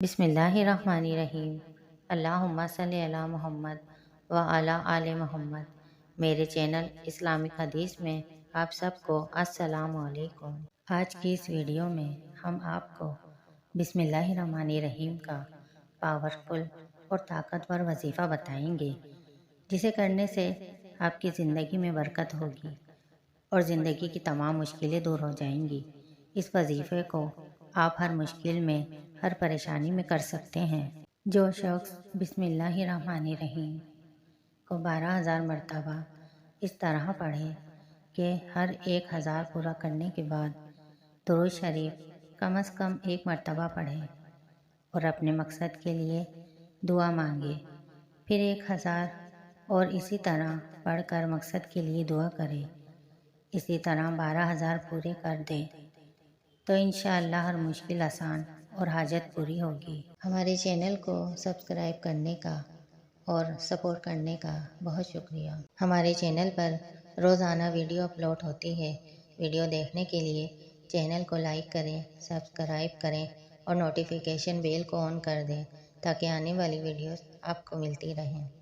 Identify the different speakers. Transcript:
Speaker 1: بسم اللہ الرحمن الرحیم۔ اللہم صلی علی محمد وعلی آل محمد۔ میرے چینل اسلامک حدیث میں آپ سب کو السلام علیکم۔ آج کی اس ویڈیو میں ہم آپ کو بسم اللہ الرحمن الرحیم کا پاورفل اور طاقتور وظیفہ بتائیں گے، جسے کرنے سے آپ کی زندگی میں برکت ہوگی اور زندگی کی تمام مشکلیں دور ہو جائیں گی۔ اس وظیفے کو آپ ہر مشکل میں، ہر پریشانی میں کر سکتے ہیں۔ جو شخص بسم اللہ الرحمن الرحیم کو 12,000 مرتبہ اس طرح پڑھے کہ ہر 1,000 پورا کرنے کے بعد درود شریف کم از کم 1 مرتبہ پڑھے اور اپنے مقصد کے لیے دعا مانگے، پھر 1,000 اور اسی طرح پڑھ کر مقصد کے لیے دعا کرے، اسی طرح 12,000 پورے کر دے تو انشاءاللہ ہر مشکل آسان اور حاجت پوری ہوگی۔ ہمارے چینل کو سبسکرائب کرنے کا اور سپورٹ کرنے کا بہت شکریہ۔ ہمارے چینل پر روزانہ ویڈیو اپلوڈ ہوتی ہے۔ ویڈیو دیکھنے کے لیے چینل کو لائک کریں، سبسکرائب کریں اور نوٹیفیکیشن بیل کو آن کر دیں تاکہ آنے والی ویڈیوز آپ کو ملتی رہیں۔